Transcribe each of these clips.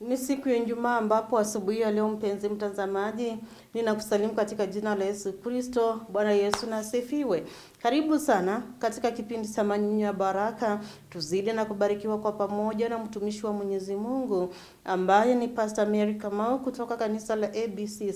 Ni siku ya Ijumaa ambapo asubuhi ya leo, mpenzi mtazamaji, ninakusalimu katika jina la Yesu Kristo. Bwana Yesu na asifiwe. Karibu sana katika kipindi cha Manyunyu ya Baraka. Tuzidi na kubarikiwa kwa pamoja na mtumishi wa Mwenyezi Mungu ambaye ni Pastor Mary Kamau kutoka kanisa la ABC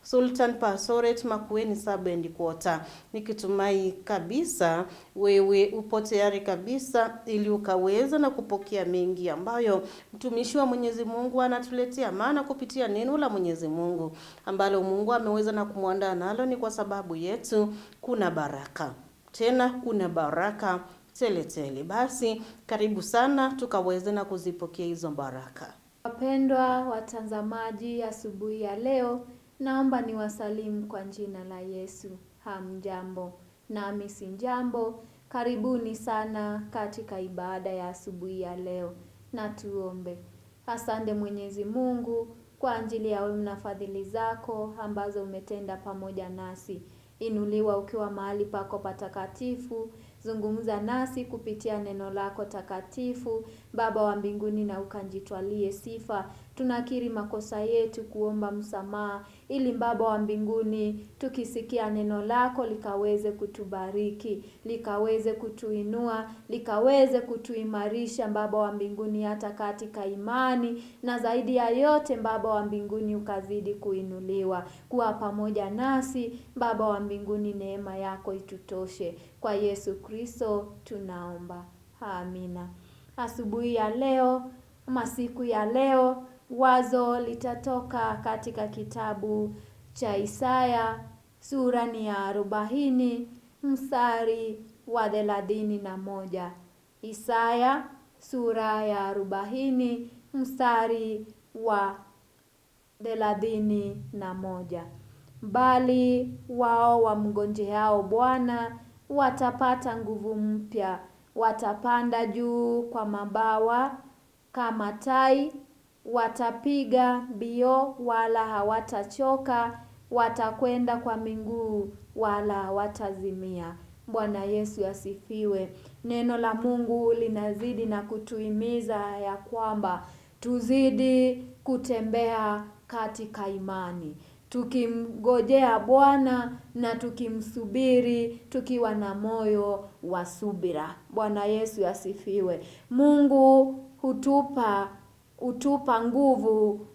Sultan Pastoret Makueni Sub Quarter. Nikitumai kabisa wewe upo tayari kabisa ili ukaweza na kupokea mengi ambayo mtumishi wa Mwenyezi Mungu anatuletea, maana kupitia neno la Mwenyezi Mungu ambalo Mungu ameweza na kumwandaa nalo ni kwa sababu yetu kuna baraka. Tena kuna baraka tele tele. Basi karibu sana tukaweze na kuzipokea hizo baraka. Wapendwa watazamaji, asubuhi ya leo naomba niwasalimu kwa jina la Yesu. Hamjambo? Nami si jambo. Karibuni sana katika ibada ya asubuhi ya leo. Na tuombe. Asante Mwenyezi Mungu kwa ajili ya wema na fadhili zako ambazo umetenda pamoja nasi. Inuliwa ukiwa mahali pako patakatifu. Zungumza nasi kupitia neno lako takatifu, Baba wa mbinguni, na ukanjitwalie sifa. Tunakiri makosa yetu, kuomba msamaha, ili Baba wa mbinguni tukisikia neno lako likaweze kutubariki, likaweze kutuinua, likaweze kutuimarisha Baba wa mbinguni hata katika imani, na zaidi ya yote Baba wa mbinguni ukazidi kuinuliwa. Kuwa pamoja nasi Baba wa mbinguni, neema yako itutoshe. Kwa Yesu Kristo tunaomba. Amina. Asubuhi ya leo, masiku ya leo, wazo litatoka katika kitabu cha Isaya, sura ni ya 40, mstari wa 31. Isaya sura ya 40, mstari wa 31. Bali wao wamngojeao Bwana watapata nguvu mpya, watapanda juu kwa mabawa kama tai, watapiga mbio wala hawatachoka, watakwenda kwa miguu wala hawatazimia. Bwana Yesu asifiwe. Neno la Mungu linazidi na kutuhimiza ya kwamba tuzidi kutembea katika imani, tukimgojea Bwana na tukimsubiri tukiwa na moyo wa subira. Bwana Yesu asifiwe. Mungu hutupa nguvu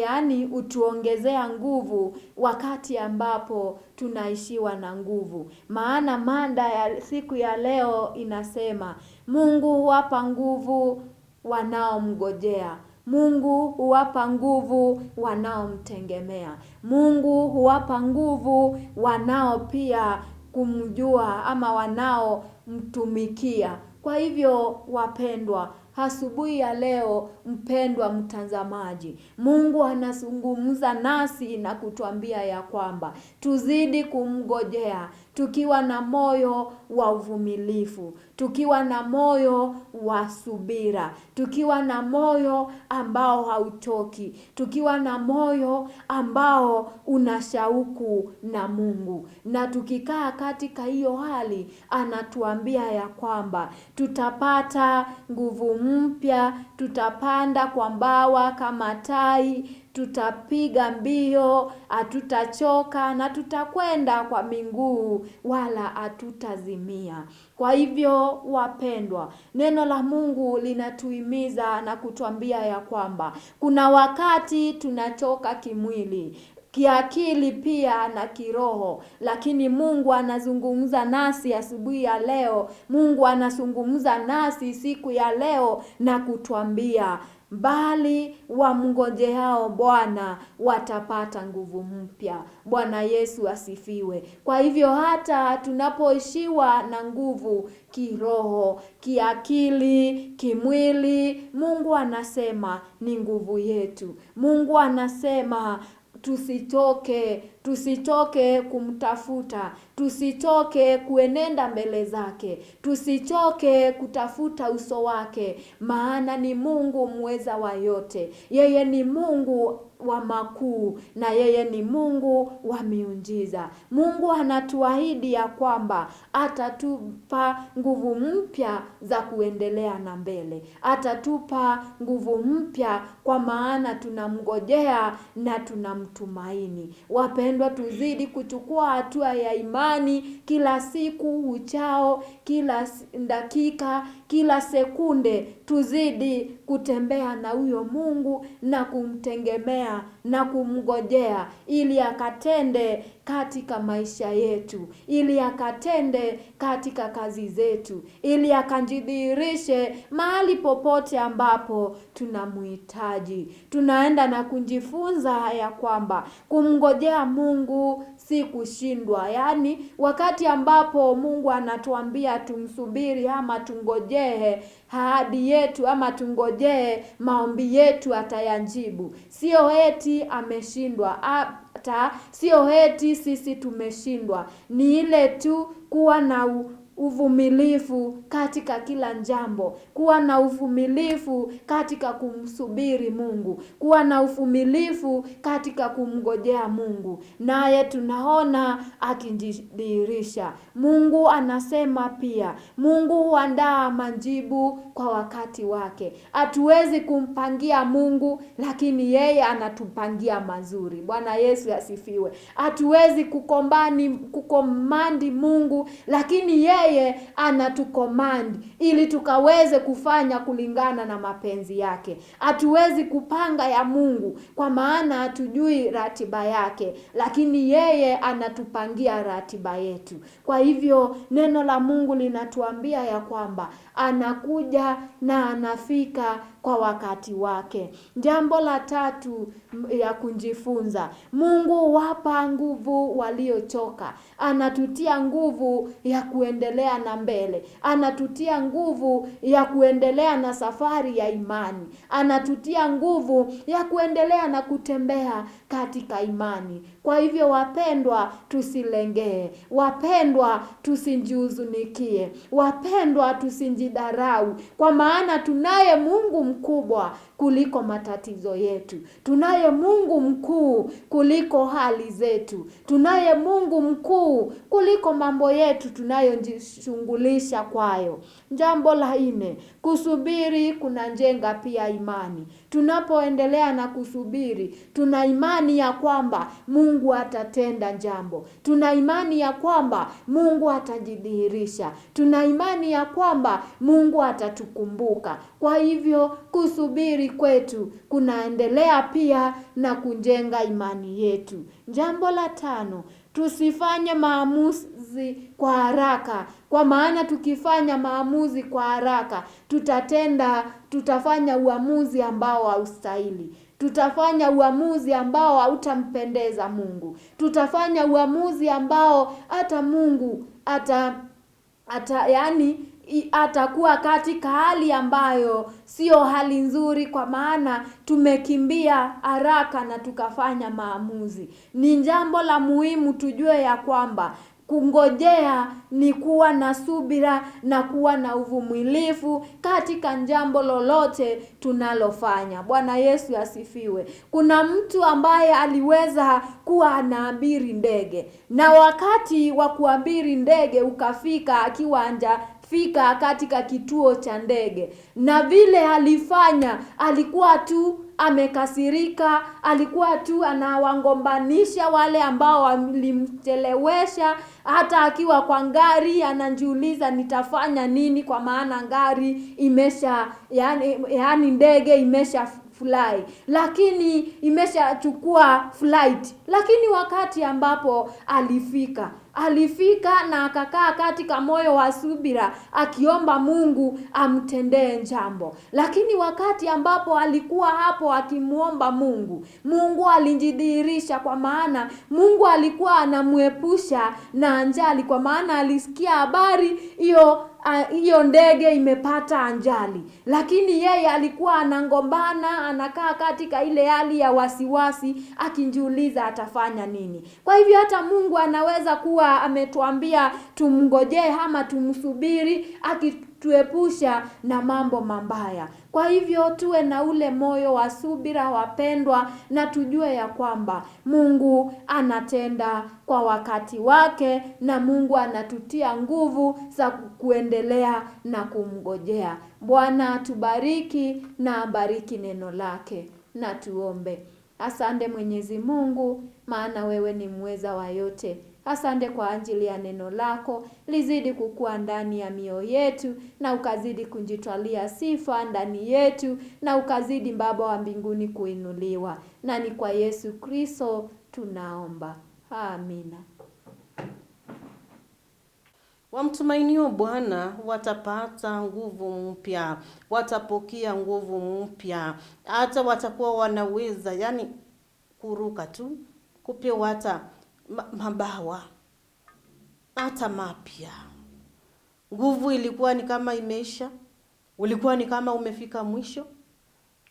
yaani utuongezea nguvu wakati ambapo tunaishiwa na nguvu. Maana mada ya siku ya leo inasema Mungu huwapa nguvu wanaomngojea. Mungu huwapa nguvu wanaomtegemea. Mungu huwapa nguvu wanao pia kumjua ama wanaomtumikia. Kwa hivyo wapendwa, asubuhi ya leo, mpendwa mtazamaji, Mungu anazungumza nasi na kutuambia ya kwamba tuzidi kumngojea tukiwa na moyo wa uvumilivu, tukiwa na moyo wa subira, tukiwa na moyo ambao hauchoki, tukiwa na moyo ambao una shauku na Mungu. Na tukikaa katika hiyo hali, anatuambia ya kwamba tutapata nguvu mpya, tutapanda kwa mbawa kama tai, tutapiga mbio, hatutachoka, na tutakwenda kwa miguu wala hatutazimia. Kwa hivyo wapendwa, neno la Mungu linatuhimiza na kutuambia ya kwamba kuna wakati tunachoka kimwili, kiakili pia na kiroho, lakini Mungu anazungumza nasi asubuhi ya leo. Mungu anazungumza nasi siku ya leo na kutuambia bali wamngojeao Bwana watapata nguvu mpya. Bwana Yesu asifiwe. Kwa hivyo hata tunapoishiwa na nguvu kiroho, kiakili, kimwili, Mungu anasema ni nguvu yetu. Mungu anasema tusichoke tusichoke kumtafuta, tusichoke kuenenda mbele zake, tusichoke kutafuta uso wake, maana ni Mungu mweza wa yote. Yeye ni Mungu wa makuu na yeye ni Mungu wa miujiza. Mungu anatuahidi ya kwamba atatupa nguvu mpya za kuendelea na mbele. Atatupa nguvu mpya kwa maana tunamngojea na tunamtumaini. Wapendwa, tuzidi kuchukua hatua ya imani kila siku uchao, kila dakika, kila sekunde, tuzidi kutembea na huyo Mungu na kumtegemea na kumngojea ili akatende katika maisha yetu, ili akatende katika kazi zetu, ili akajidhihirishe mahali popote ambapo tunamhitaji. Tunaenda na kujifunza ya kwamba kumngojea Mungu si kushindwa. Yaani wakati ambapo Mungu anatuambia tumsubiri ama tungojee ahadi yetu ama tungojee maombi yetu atayajibu. Sio eti ameshindwa, hata sio eti sisi tumeshindwa. Ni ile tu kuwa na uvumilivu katika kila jambo, kuwa na uvumilivu katika kumsubiri Mungu, kuwa na uvumilivu katika kumngojea Mungu, naye tunaona akijidhihirisha. Mungu anasema pia, Mungu huandaa majibu kwa wakati wake. Hatuwezi kumpangia Mungu, lakini yeye anatupangia mazuri. Bwana Yesu asifiwe. Hatuwezi kukomandi Mungu, lakini yeye anatukomandi ili tukaweze kufanya kulingana na mapenzi yake. Hatuwezi kupanga ya Mungu kwa maana hatujui ratiba yake, lakini yeye anatupangia ratiba yetu. Kwa hivyo neno la Mungu linatuambia ya kwamba anakuja na anafika kwa wakati wake. Jambo la tatu ya kujifunza, Mungu huwapa nguvu waliochoka. Anatutia nguvu ya kuendelea na mbele. Anatutia nguvu ya kuendelea na safari ya imani. Anatutia nguvu ya kuendelea na kutembea katika imani. Kwa hivyo wapendwa, tusilengee. Wapendwa, tusijihuzunikie. Wapendwa, tusijidharau. Kwa maana tunaye Mungu mkubwa kuliko matatizo yetu. Tunaye Mungu mkuu kuliko hali zetu. Tunaye Mungu mkuu kuliko mambo yetu tunayojishughulisha kwayo. Jambo la 4, kusubiri kunajenga pia imani. Tunapoendelea na kusubiri, tuna imani ya kwamba Mungu atatenda jambo. Tuna imani ya kwamba Mungu atajidhihirisha. Tuna imani ya kwamba Mungu atatukumbuka. Kwa hivyo kusubiri kwetu kunaendelea pia na kujenga imani yetu. Jambo la 5, tusifanye maamuzi kwa haraka. Kwa maana tukifanya maamuzi kwa haraka, tutafanya uamuzi ambao haustahili. Tutafanya uamuzi ambao hautampendeza Mungu. Tutafanya uamuzi ambao hata Mungu atakuwa katika hali ambayo sio hali nzuri, kwa maana tumekimbia haraka na tukafanya maamuzi. Ni jambo la muhimu tujue ya kwamba kungojea ni kuwa na subira na kuwa na uvumilivu katika jambo lolote tunalofanya. Bwana Yesu asifiwe. Kuna mtu ambaye aliweza kuwa anaabiri ndege, na wakati wa kuabiri ndege ukafika, akiwa hajafika katika kituo cha ndege, na vile alifanya, alikuwa tu amekasirika, alikuwa tu anawangombanisha wale ambao walimchelewesha. Hata akiwa kwa gari anajiuliza nitafanya nini, kwa maana gari imesha yani ndege imesha fly, lakini imeshachukua flight. Lakini wakati ambapo alifika na akakaa katika moyo wa subira akiomba Mungu amtendee jambo. Lakini wakati ambapo alikuwa hapo akimuomba Mungu, Mungu alijidhihirisha, kwa maana Mungu alikuwa anamuepusha na ajali, kwa maana alisikia habari hiyo hiyo ndege imepata ajali, lakini yeye alikuwa anangombana, anakaa katika ile hali ya wasiwasi, akijiuliza atafanya nini. Kwa hivyo hata Mungu anaweza kuwa ametuambia tumngojee ama tumsubiri, akituepusha na mambo mabaya. Kwa hivyo tuwe na ule moyo wa subira, wapendwa, na tujue ya kwamba Mungu anatenda kwa wakati wake, na Mungu anatutia nguvu za kuendelea na kumngojea. Bwana tubariki na abariki neno lake. Na tuombe. Asante Mwenyezi Mungu, maana wewe ni muweza wa yote. Asante kwa ajili ya neno lako, lizidi kukua ndani ya mioyo yetu, na ukazidi kujitwalia sifa ndani yetu, na ukazidi Baba wa mbinguni kuinuliwa. Na ni kwa Yesu Kristo tunaomba. Amina. Wamtumainio Bwana watapata nguvu mpya, watapokea nguvu mpya, hata watakuwa wanaweza kuruka tu, kupewa hata mabawa hata mapya. Nguvu ilikuwa ni kama imeisha, ulikuwa ni kama umefika mwisho,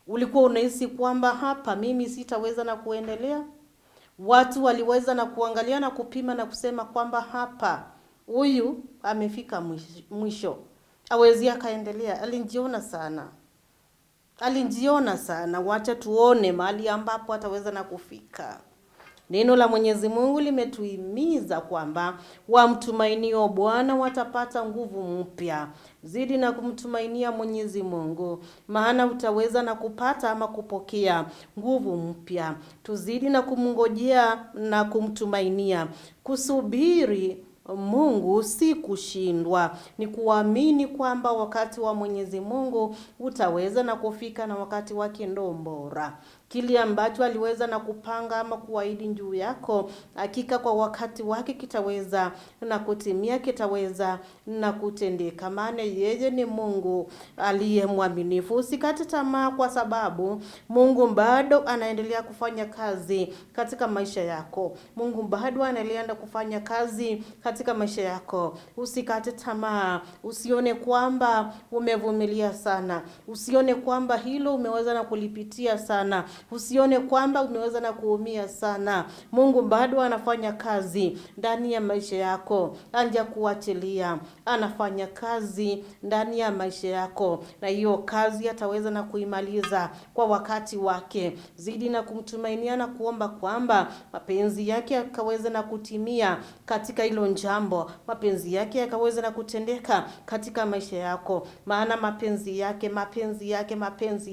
ulikuwa unahisi kwamba hapa mimi sitaweza na kuendelea. Watu waliweza na kuangalia na kupima na kusema kwamba hapa huyu amefika mwisho, hawezi akaendelea. Alijiona sana. Wacha tuone mahali ambapo ataweza na kufika. Neno la Mwenyezi Mungu limetuhimiza kwamba wamtumainio Bwana watapata nguvu mpya. Zidi na kumtumainia Mwenyezi Mungu, maana utaweza na kupata ama kupokea nguvu mpya. Tuzidi na kumngojea na kumtumainia. Kusubiri Mungu si kushindwa, ni kuamini kwamba wakati wa Mwenyezi Mungu utaweza na kufika, na wakati wake ndio bora. Kile ambacho aliweza na kupanga ama kuahidi juu yako, hakika kwa wakati wake kitaweza na kutimia, kitaweza na kutendeka, maana yeye ni Mungu aliye mwaminifu. Usikate tamaa, kwa sababu Mungu bado anaendelea kufanya kazi katika maisha yako. Mungu bado anaendelea kufanya kazi katika maisha yako. Usikate tamaa, usione kwamba umevumilia sana, usione kwamba hilo umeweza na kulipitia sana, usione kwamba umeweza na kuumia sana. Mungu bado anafanya kazi ndani ya maisha yako, anja kuachilia. Anafanya kazi ndani ya maisha yako, na hiyo kazi ataweza na kuimaliza kwa wakati wake. Zidi na kumtumainia na kuomba kwamba mapenzi yake yakaweza na kutimia katika hilo jambo, mapenzi yake yakaweza na kutendeka katika maisha yako, maana mapenzi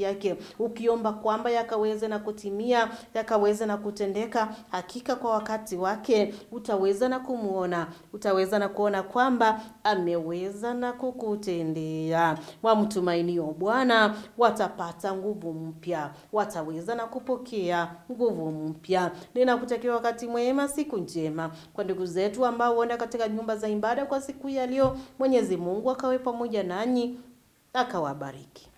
yake ukiomba kwamba yakaweza na kutimia, yakaweza na kutendeka, hakika kwa wakati wake utaweza na kumuona, utaweza na kuona kwamba ameweza na kukutendea. Wamtumainio Bwana watapata nguvu mpya, wataweza na kupokea nguvu mpya. Ninakutakia wakati mwema, siku njema. Kwa ndugu zetu ambao wanaenda katika nyumba za ibada kwa siku ya leo, Mwenyezi Mungu akawe pamoja nanyi, akawabariki.